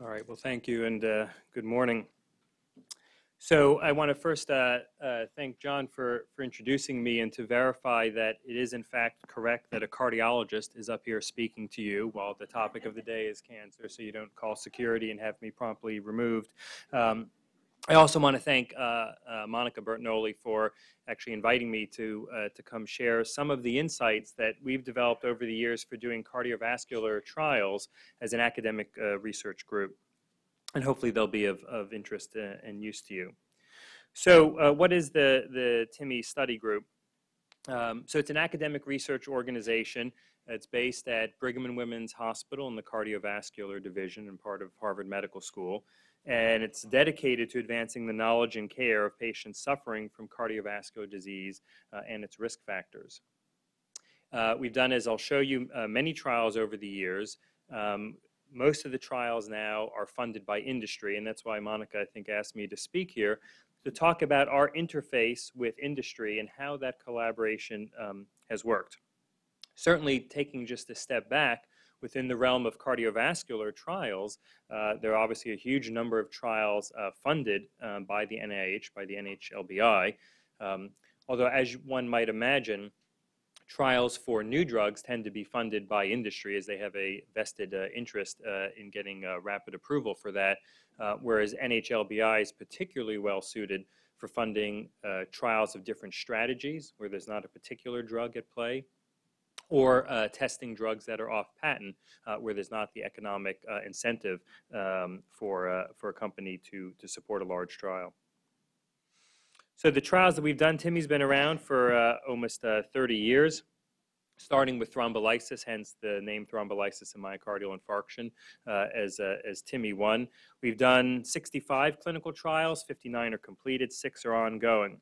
All right, well, thank you, and good morning. So I want to first thank John for introducing me and to verify that it is in fact correct that a cardiologist is up here speaking to you while the topic of the day is cancer, so you don't call security and have me promptly removed. I also want to thank Monica Bertinoli for actually inviting me to come share some of the insights that we've developed over the years for doing cardiovascular trials as an academic research group. And hopefully they'll be of interest and use to you. So what is the TIMI study group? So it's an academic research organization. It's based at Brigham and Women's Hospital in the Cardiovascular Division and part of Harvard Medical School. And it's dedicated to advancing the knowledge and care of patients suffering from cardiovascular disease and its risk factors. We've done, as I'll show you, many trials over the years. Most of the trials now are funded by industry, and that's why Monica, I think, asked me to speak here to talk about our interface with industry and how that collaboration has worked. Certainly, taking just a step back, within the realm of cardiovascular trials, there are obviously a huge number of trials funded by the NIH, by the NHLBI, although as one might imagine, trials for new drugs tend to be funded by industry as they have a vested interest in getting rapid approval for that, whereas NHLBI is particularly well suited for funding trials of different strategies where there's not a particular drug at play, or testing drugs that are off patent where there's not the economic incentive for a company to support a large trial. So the trials that we've done, TIMI's been around for almost 30 years, starting with thrombolysis, hence the name thrombolysis and myocardial infarction as TIMI-1. We've done 65 clinical trials, 59 are completed, 6 are ongoing.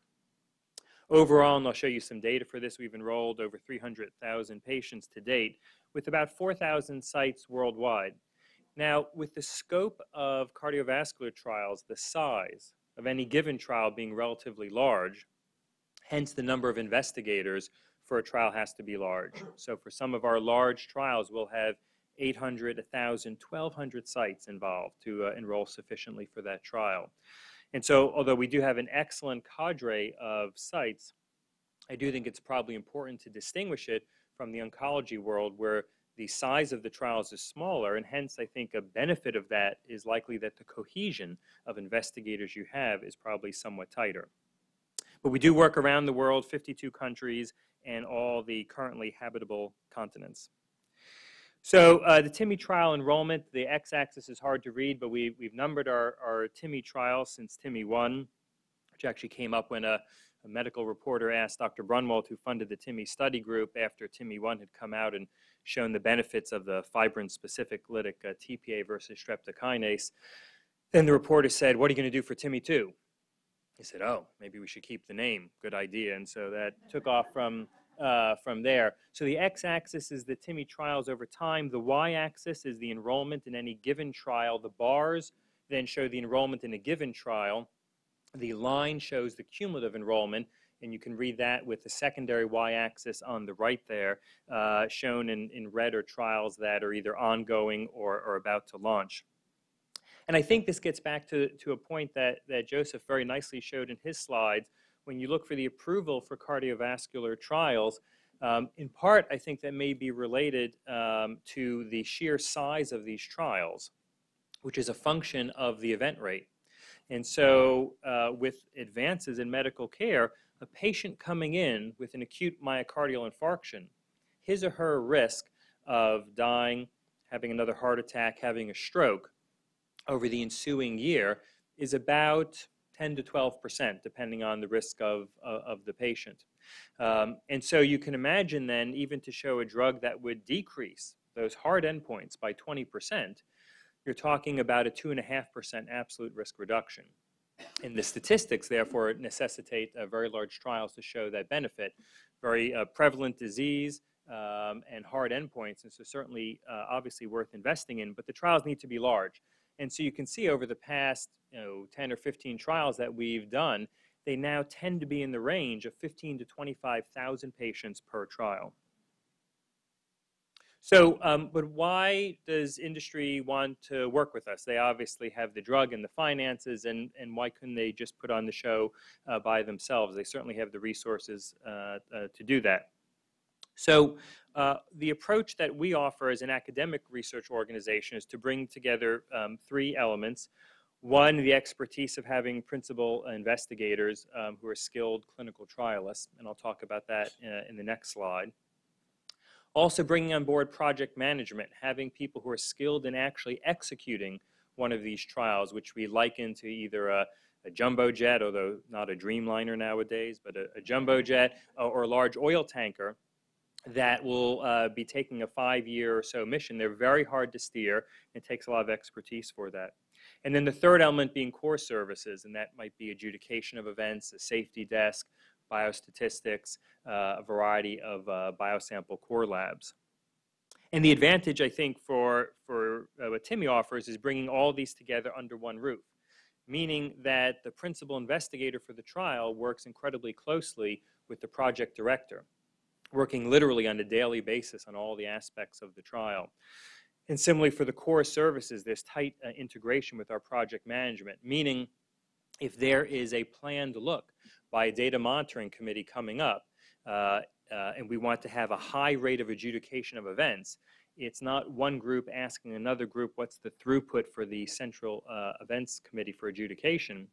Overall, and I'll show you some data for this, we've enrolled over 300,000 patients to date with about 4,000 sites worldwide. Now, with the scope of cardiovascular trials, the size of any given trial being relatively large, hence the number of investigators for a trial has to be large. So for some of our large trials, we'll have 800, 1,000, 1,200 sites involved to enroll sufficiently for that trial. And so although we do have an excellent cadre of sites, I do think it's probably important to distinguish it from the oncology world where the size of the trials is smaller, and hence I think a benefit of that is likely that the cohesion of investigators you have is probably somewhat tighter. But we do work around the world, 52 countries, and all the currently habitable continents. So the TIMI trial enrollment, the x-axis is hard to read, but we've numbered our TIMI trials since TIMI-1, which actually came up when a medical reporter asked Dr. Brunwald, who funded the TIMI study group after TIMI-1 had come out and shown the benefits of the fibrin-specific lytic TPA versus streptokinase. Then the reporter said, "What are you going to do for TIMI-2?" He said, "Oh, maybe we should keep the name. Good idea." And so that took off from there. So the x-axis is the TIMI trials over time. The y-axis is the enrollment in any given trial. The bars then show the enrollment in a given trial. The line shows the cumulative enrollment, and you can read that with the secondary y-axis on the right there, shown in red are trials that are either ongoing or about to launch. And I think this gets back to a point that Joseph very nicely showed in his slides. When you look for the approval for cardiovascular trials, in part, I think that may be related to the sheer size of these trials, which is a function of the event rate. And so with advances in medical care, a patient coming in with an acute myocardial infarction, his or her risk of dying, having another heart attack, having a stroke over the ensuing year is about 10 to 12%, depending on the risk of the patient. And so you can imagine then, even to show a drug that would decrease those hard endpoints by 20%, you're talking about a 2.5% absolute risk reduction. And the statistics, therefore, necessitate very large trials to show that benefit. Very prevalent disease and hard endpoints, and so certainly obviously worth investing in, but the trials need to be large. And so you can see over the past 10 or 15 trials that we've done, they now tend to be in the range of 15,000 to 25,000 patients per trial. So, but why does industry want to work with us? They obviously have the drug and the finances, and why couldn't they just put on the show by themselves? They certainly have the resources to do that. So the approach that we offer as an academic research organization is to bring together three elements. One, the expertise of having principal investigators who are skilled clinical trialists, and I'll talk about that in the next slide. Also bringing on board project management, having people who are skilled in actually executing one of these trials, which we liken to either a jumbo jet, although not a Dreamliner nowadays, but a jumbo jet or a large oil tanker that will be taking a 5-year or so mission. They're very hard to steer. It takes a lot of expertise for that. And then the third element being core services, and that might be adjudication of events, a safety desk, biostatistics, a variety of biosample core labs. And the advantage, I think, for what TIMI offers is bringing all these together under one roof, meaning that the principal investigator for the trial works incredibly closely with the project director, working literally on a daily basis on all the aspects of the trial. And similarly for the core services, there's tight integration with our project management, meaning if there is a planned look by a data monitoring committee coming up, and we want to have a high rate of adjudication of events, it's not one group asking another group what's the throughput for the central events committee for adjudication.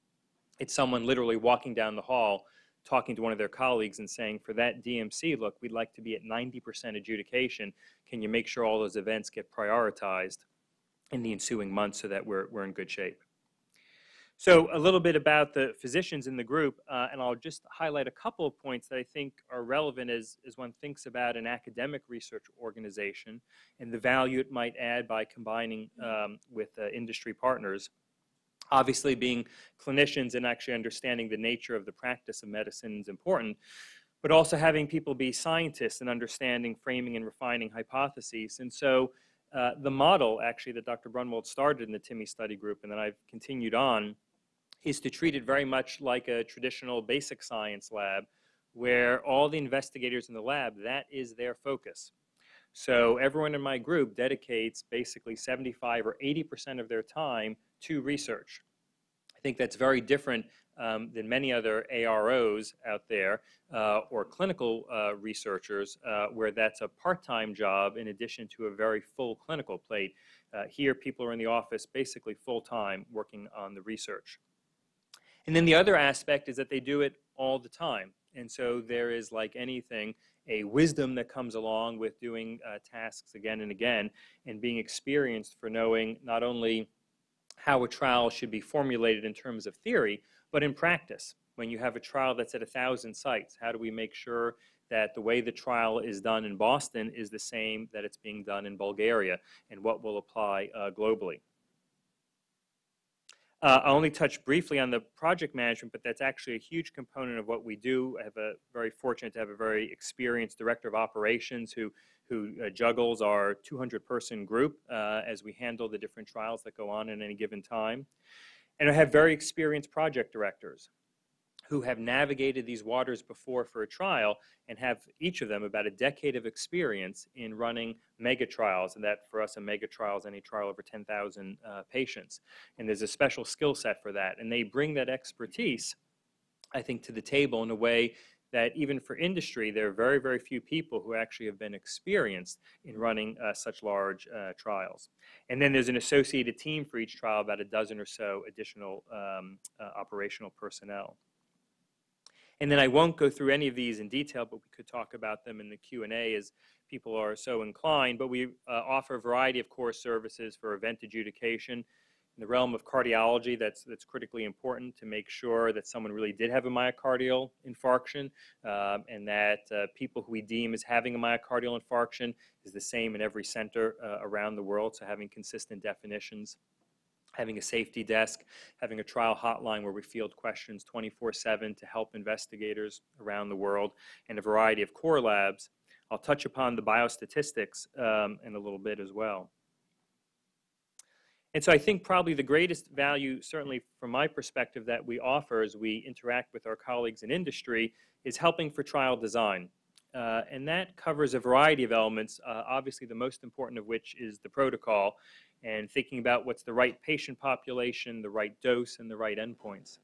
It's someone literally walking down the hall talking to one of their colleagues and saying, for that DMC look, we'd like to be at 90% adjudication. Can you make sure all those events get prioritized in the ensuing months so that we're in good shape? So a little bit about the physicians in the group, and I'll just highlight a couple of points that I think are relevant as one thinks about an academic research organization and the value it might add by combining with industry partners. Obviously, being clinicians and actually understanding the nature of the practice of medicine is important, but also having people be scientists and understanding framing and refining hypotheses. And so the model, actually, that Dr. Brunwald started in the TIMI study group and that I've continued on is to treat it very much like a traditional basic science lab where all the investigators in the lab, that is their focus. So everyone in my group dedicates basically 75 or 80% of their time to research. I think that's very different than many other AROs out there or clinical researchers where that's a part-time job in addition to a very full clinical plate. Here, people are in the office basically full-time working on the research. And then the other aspect is that they do it all the time. And so there is, like anything, a wisdom that comes along with doing tasks again and again and being experienced for knowing not only how a trial should be formulated in terms of theory, but in practice. When you have a trial that's at 1,000 sites, how do we make sure that the way the trial is done in Boston is the same that it's being done in Bulgaria, and what will apply globally? I'll only touch briefly on the project management, but that's actually a huge component of what we do. I have very fortunate to have a very experienced director of operations who juggles our 200-person group as we handle the different trials that go on at any given time. And I have very experienced project directors who have navigated these waters before for a trial and have each of them about a decade of experience in running mega trials. And that for us, a mega trial is any trial over 10,000 patients. And there's a special skill set for that. And they bring that expertise, I think, to the table in a way that even for industry, there are very, very few people who actually have been experienced in running such large trials. And then there's an associated team for each trial, about a dozen or so additional operational personnel. And then I won't go through any of these in detail, but we could talk about them in the Q&A as people are so inclined. But we offer a variety of core services for event adjudication. In the realm of cardiology, that's critically important to make sure that someone really did have a myocardial infarction and that people who we deem as having a myocardial infarction is the same in every center around the world, so having consistent definitions. Having a safety desk, having a trial hotline where we field questions 24/7 to help investigators around the world, and a variety of core labs. I'll touch upon the biostatistics in a little bit as well. And so I think probably the greatest value, certainly from my perspective, that we offer as we interact with our colleagues in industry is helping for trial design. and that covers a variety of elements, obviously the most important of which is the protocol, and thinking about what's the right patient population, the right dose, and the right endpoints.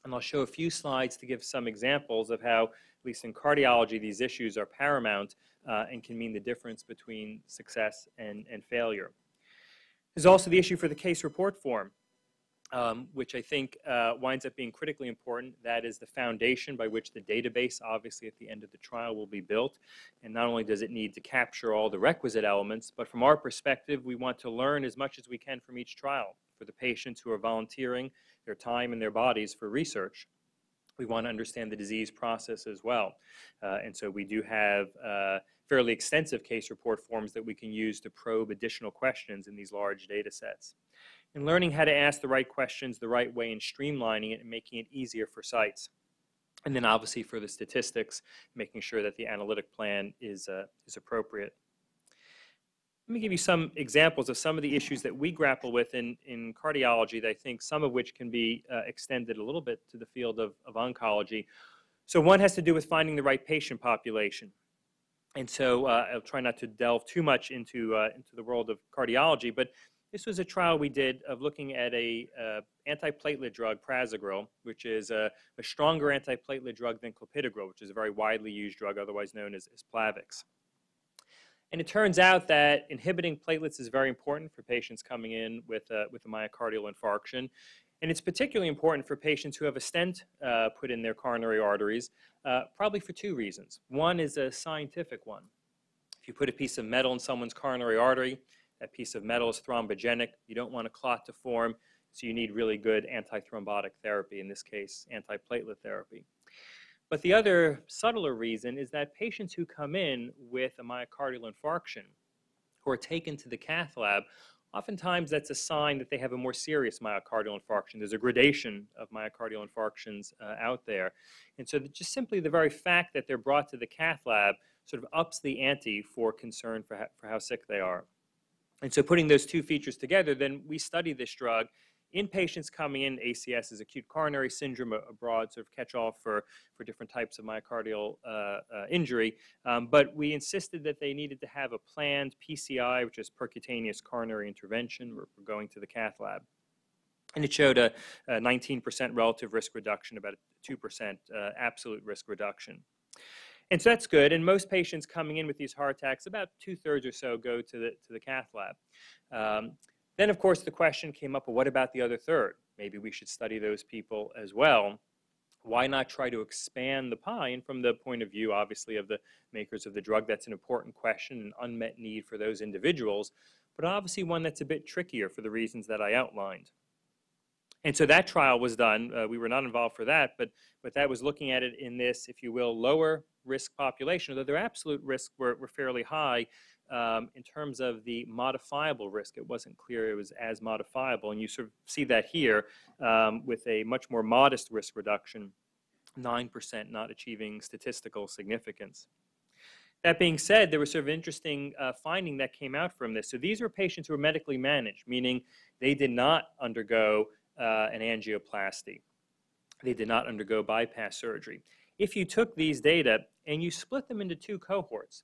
And I'll show a few slides to give some examples of how, at least in cardiology, these issues are paramount and can mean the difference between success and failure. There's also the issue for the case report form, which I think winds up being critically important. That is the foundation by which the database, obviously, at the end of the trial will be built. And not only does it need to capture all the requisite elements, but from our perspective, we want to learn as much as we can from each trial. For the patients who are volunteering their time and their bodies for research, we want to understand the disease process as well. And so we do have fairly extensive case report forms that we can use to probe additional questions in these large data sets. And learning how to ask the right questions the right way and streamlining it and making it easier for sites. And then obviously for the statistics, making sure that the analytic plan is appropriate. Let me give you some examples of some of the issues that we grapple with in cardiology that I think some of which can be extended a little bit to the field of oncology. So one has to do with finding the right patient population. And so I'll try not to delve too much into the world of cardiology, but this was a trial we did of looking at a antiplatelet drug, Prasugrel, which is a stronger antiplatelet drug than Clopidogrel, which is a very widely used drug, otherwise known as Plavix. And it turns out that inhibiting platelets is very important for patients coming in with a myocardial infarction. And it's particularly important for patients who have a stent put in their coronary arteries, probably for two reasons. One is a scientific one. If you put a piece of metal in someone's coronary artery, that piece of metal is thrombogenic. You don't want a clot to form, so you need really good antithrombotic therapy, in this case, antiplatelet therapy. But the other subtler reason is that patients who come in with a myocardial infarction, who are taken to the cath lab, oftentimes that's a sign that they have a more serious myocardial infarction. There's a gradation of myocardial infarctions out there. And so just simply the very fact that they're brought to the cath lab sort of ups the ante for concern for how sick they are. And so putting those two features together, then we study this drug in patients coming in. ACS is acute coronary syndrome, a broad sort of catch-all for different types of myocardial injury. But we insisted that they needed to have a planned PCI, which is percutaneous coronary intervention. We're going to the cath lab. And it showed a 19% relative risk reduction, about a 2% absolute risk reduction. And so that's good. And most patients coming in with these heart attacks, about 2/3 or so, go to the cath lab. Then, of course, the question came up, well, what about the other third? Maybe we should study those people as well. Why not try to expand the pie? And from the point of view, obviously, of the makers of the drug, that's an important question, an unmet need for those individuals, but obviously one that's a bit trickier for the reasons that I outlined. And so that trial was done. We were not involved for that, but that was looking at it in this, if you will, lower risk population, although their absolute risks were fairly high. In terms of the modifiable risk, it wasn't clear it was as modifiable. And you sort of see that here with a much more modest risk reduction, 9% not achieving statistical significance. That being said, there was sort of interesting finding that came out from this. So these were patients who were medically managed, meaning they did not undergo an angioplasty. They did not undergo bypass surgery. If you took these data and you split them into two cohorts,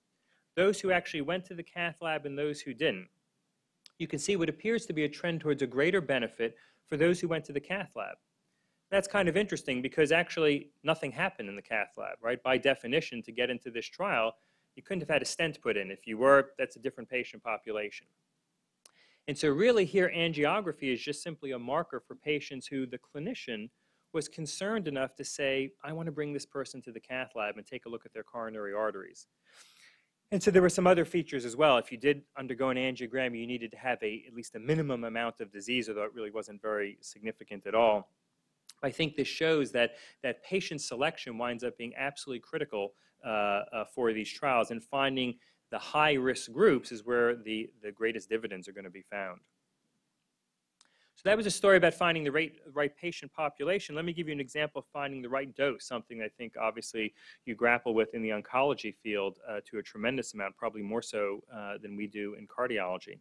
those who actually went to the cath lab and those who didn't, you can see what appears to be a trend towards a greater benefit for those who went to the cath lab. That's kind of interesting because actually nothing happened in the cath lab, right? By definition, to get into this trial, you couldn't have had a stent put in. If you were, that's a different patient population. And so really here, angiography is just simply a marker for patients who the clinician was concerned enough to say, I want to bring this person to the cath lab and take a look at their coronary arteries. And so there were some other features as well. If you did undergo an angiogram, you needed to have at least a minimum amount of disease, although it really wasn't very significant at all. I think this shows that patient selection winds up being absolutely critical for these trials, and finding the high-risk groups is where the greatest dividends are going to be found. So that was a story about finding the right patient population. Let me give you an example of finding the right dose, something I think obviously you grapple with in the oncology field to a tremendous amount, probably more so than we do in cardiology.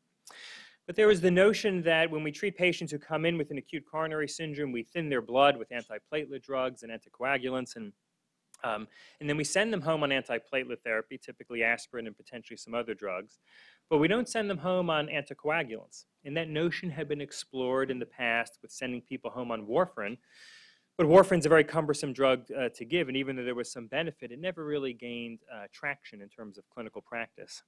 But there was the notion that when we treat patients who come in with an acute coronary syndrome, we thin their blood with antiplatelet drugs and anticoagulants, and And then we send them home on antiplatelet therapy, typically aspirin and potentially some other drugs. But we don't send them home on anticoagulants. And that notion had been explored in the past with sending people home on warfarin. But warfarin's a very cumbersome drug to give, and even though there was some benefit, it never really gained traction in terms of clinical practice.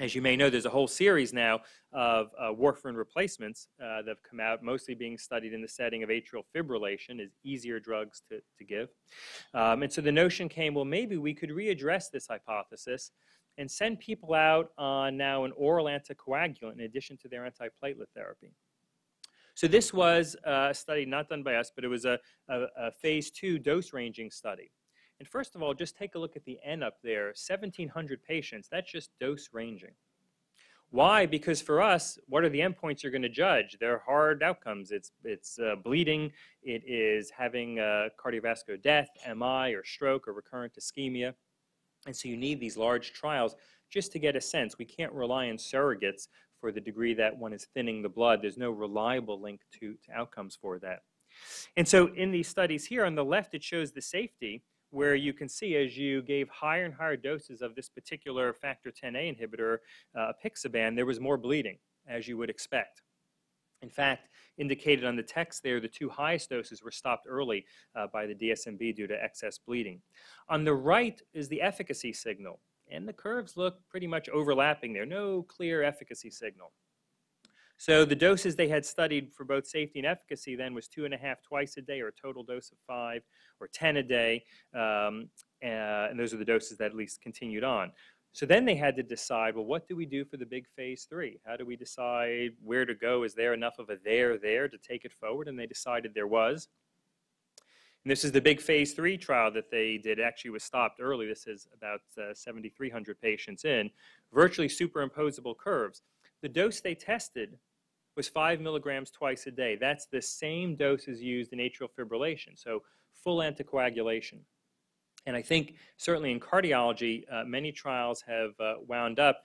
As you may know, there's a whole series now of warfarin replacements that have come out, mostly being studied in the setting of atrial fibrillation as easier drugs to give. And so the notion came, well, maybe we could readdress this hypothesis and send people out on now an oral anticoagulant in addition to their antiplatelet therapy. So this was a study not done by us, but it was a phase 2 dose ranging study. And first of all, just take a look at the N up there, 1,700 patients. That's just dose ranging. Why? Because for us, what are the endpoints you're going to judge? They're hard outcomes. It's bleeding. It is having cardiovascular death, MI, or stroke, or recurrent ischemia. And so you need these large trials just to get a sense. We can't rely on surrogates for the degree that one is thinning the blood. There's no reliable link to outcomes for that. And so in these studies here on the left, it shows the safety, where you can see as you gave higher and higher doses of this particular factor Xa inhibitor, Apixaban, there was more bleeding, as you would expect. In fact, indicated on the text there, the 2 highest doses were stopped early by the DSMB due to excess bleeding. On the right is the efficacy signal, and the curves look pretty much overlapping there. No clear efficacy signal. So the doses they had studied for both safety and efficacy then was 2.5 twice a day, or a total dose of 5, or 10 a day, and those are the doses that at least continued on. So then they had to decide, well, what do we do for the big phase 3? How do we decide where to go? Is there enough of a there to take it forward? And they decided there was. And this is the big phase 3 trial that they did. Actually was stopped early. This is about 7,300 patients in, virtually superimposable curves. The dose they tested was 5 milligrams twice a day. That's the same dose as used in atrial fibrillation, so full anticoagulation. And I think certainly in cardiology, many trials have wound up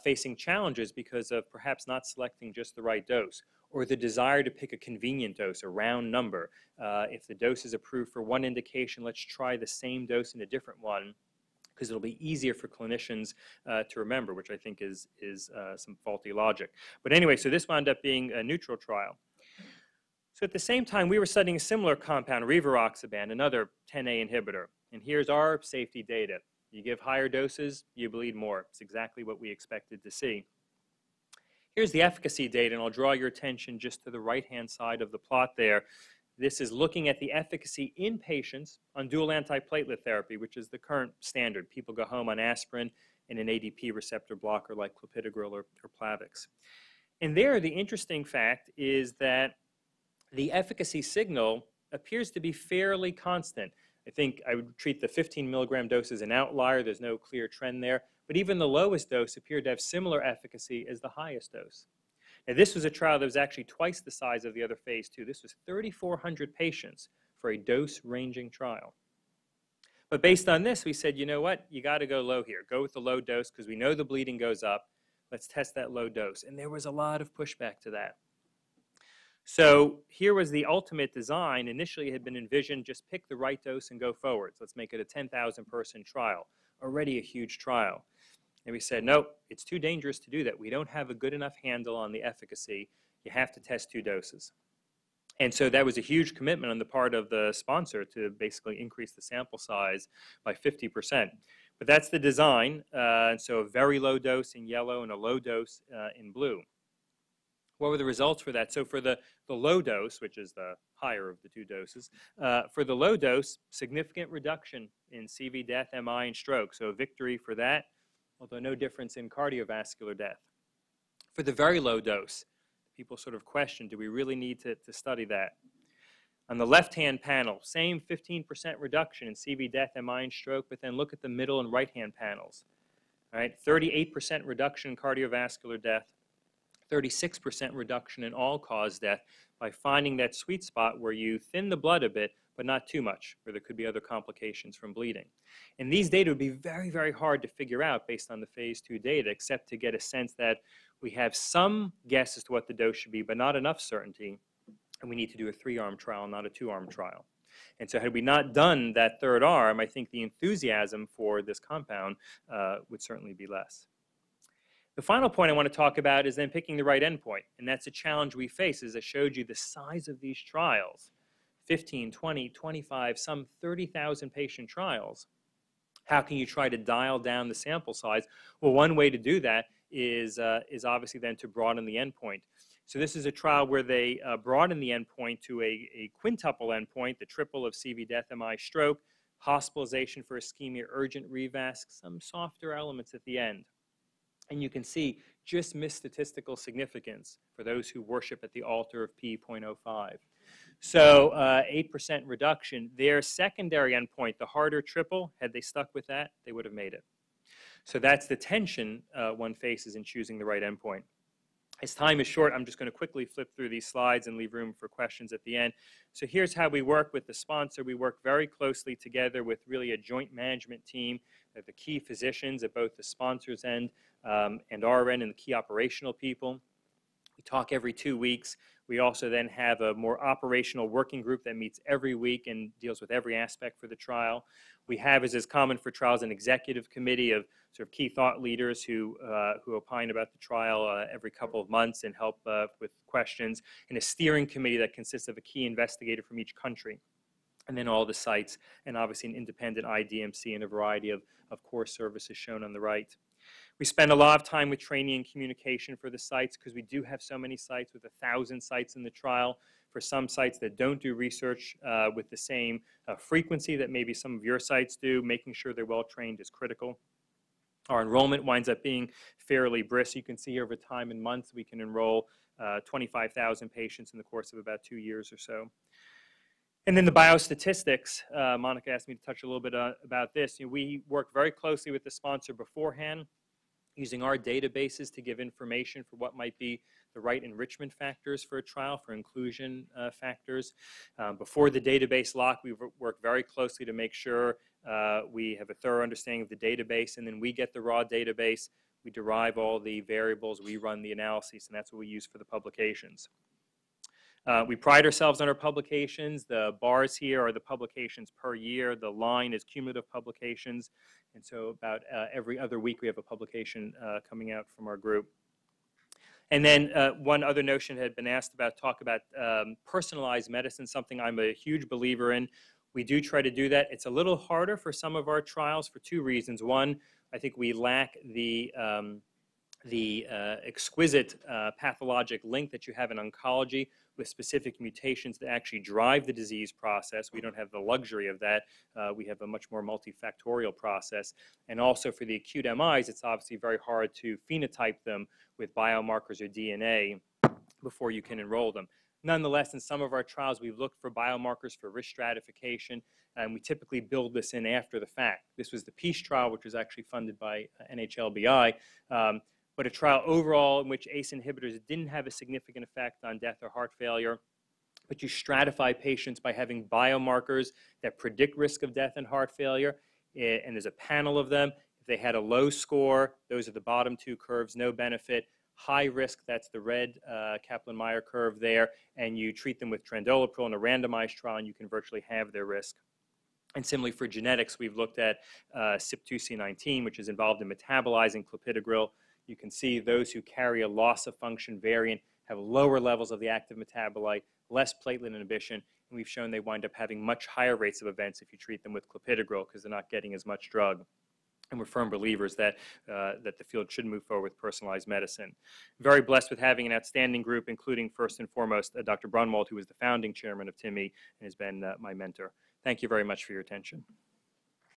facing challenges because of perhaps not selecting just the right dose, or the desire to pick a convenient dose, a round number. If the dose is approved for one indication, let's try the same dose in a different one, because it'll be easier for clinicians to remember, which I think is some faulty logic. But anyway, so this wound up being a neutral trial. So at the same time, we were studying a similar compound, rivaroxaban, another Xa inhibitor. And here's our safety data. You give higher doses, you bleed more. It's exactly what we expected to see. Here's the efficacy data, and I'll draw your attention just to the right-hand side of the plot there. This is looking at the efficacy in patients on dual antiplatelet therapy, which is the current standard. People go home on aspirin and an ADP receptor blocker like Clopidogrel or Plavix. And there, the interesting fact is that the efficacy signal appears to be fairly constant. I think I would treat the 15 milligram dose as an outlier. There's no clear trend there. But even the lowest dose appeared to have similar efficacy as the highest dose. Now, this was a trial that was actually twice the size of the other phase 2. This was 3,400 patients for a dose-ranging trial. But based on this, we said, you know what? You got to go low here. Go with the low dose because we know the bleeding goes up. Let's test that low dose. And there was a lot of pushback to that. So here was the ultimate design. Initially, it had been envisioned just pick the right dose and go forward. So let's make it a 10,000-person trial, already a huge trial. And we said, no, it's too dangerous to do that. We don't have a good enough handle on the efficacy. You have to test 2 doses. And so that was a huge commitment on the part of the sponsor to basically increase the sample size by 50%. But that's the design. And so a very low dose in yellow and a low dose in blue. What were the results for that? So for the low dose, which is the higher of the 2 doses, for the low dose, significant reduction in CV death, MI, and stroke. So a victory for that, although no difference in cardiovascular death. For the very low dose, people sort of question, do we really need to study that? On the left-hand panel, same 15% reduction in CV death, MI, and stroke, but then look at the middle and right-hand panels. All right, 38% reduction in cardiovascular death, 36% reduction in all-cause death by finding that sweet spot where you thin the blood a bit, but not too much, where there could be other complications from bleeding. And these data would be very, very hard to figure out based on the phase 2 data, except to get a sense that we have some guess as to what the dose should be, but not enough certainty, and we need to do a 3-arm trial, not a 2-arm trial. And so had we not done that third arm, I think the enthusiasm for this compound would certainly be less. The final point I want to talk about is then picking the right endpoint. And that's a challenge we face, as I showed you the size of these trials, 15, 20, 25, some 30,000 patient trials. How can you try to dial down the sample size? Well, one way to do that is obviously then to broaden the endpoint. So this is a trial where they broaden the endpoint to a quintuple endpoint, the triple of CV, death, MI, stroke, hospitalization for ischemia, urgent revasc, some softer elements at the end. And you can see just missed statistical significance for those who worship at the altar of p.05. So 8% reduction. Their secondary endpoint, the harder triple, had they stuck with that, they would have made it. So that's the tension one faces in choosing the right endpoint. As time is short, I'm just going to quickly flip through these slides and leave room for questions at the end. So here's how we work with the sponsor. We work very closely together with really a joint management team, the key physicians at both the sponsor's end and our end, and the key operational people. We talk every 2 weeks. We also then have a more operational working group that meets every week and deals with every aspect for the trial. We have, as is common for trials, an executive committee of sort of key thought leaders who opine about the trial every couple of months and help with questions, and a steering committee that consists of a key investigator from each country, and then all the sites, and obviously an independent IDMC and a variety of core services shown on the right. We spend a lot of time with training and communication for the sites because we do have so many sites with 1,000 sites in the trial. For some sites that don't do research with the same frequency that maybe some of your sites do, making sure they're well trained is critical. Our enrollment winds up being fairly brisk. You can see over time in months we can enroll 25,000 patients in the course of about 2 years or so. And then the biostatistics, Monica asked me to touch a little bit about this. We work very closely with the sponsor beforehand, using our databases to give information for what might be the right enrichment factors for a trial, for inclusion factors. Before the database lock, we work very closely to make sure we have a thorough understanding of the database, and then we get the raw database, we derive all the variables, we run the analyses, and that's what we use for the publications. We pride ourselves on our publications. The bars here are the publications per year. The line is cumulative publications. And so about every other week we have a publication coming out from our group. And then one other notion had been asked about, talk about personalized medicine, something I'm a huge believer in. We do try to do that. It's a little harder for some of our trials for two reasons. One, I think we lack the exquisite pathologic link that you have in oncology with specific mutations that actually drive the disease process. We don't have the luxury of that. We have a much more multifactorial process. And also for the acute MIs, it's obviously very hard to phenotype them with biomarkers or DNA before you can enroll them. Nonetheless, in some of our trials, we've looked for biomarkers for risk stratification, and we typically build this in after the fact. This was the PEACE trial, which was actually funded by NHLBI. But a trial overall in which ACE inhibitors didn't have a significant effect on death or heart failure, but you stratify patients by having biomarkers that predict risk of death and heart failure, and there's a panel of them. If they had a low score, those are the bottom two curves, no benefit. High risk, that's the red Kaplan-Meier curve there, and you treat them with trandolapril in a randomized trial, and you can virtually halve their risk. And similarly for genetics, we've looked at CYP2C19, which is involved in metabolizing Clopidogrel. You can see those who carry a loss of function variant have lower levels of the active metabolite, less platelet inhibition, and we've shown they wind up having much higher rates of events if you treat them with Clopidogrel because they're not getting as much drug. And we're firm believers that, that the field should move forward with personalized medicine. Very blessed with having an outstanding group, including first and foremost Dr. Brunwald, who was the founding chairman of TIMI and has been my mentor. Thank you very much for your attention.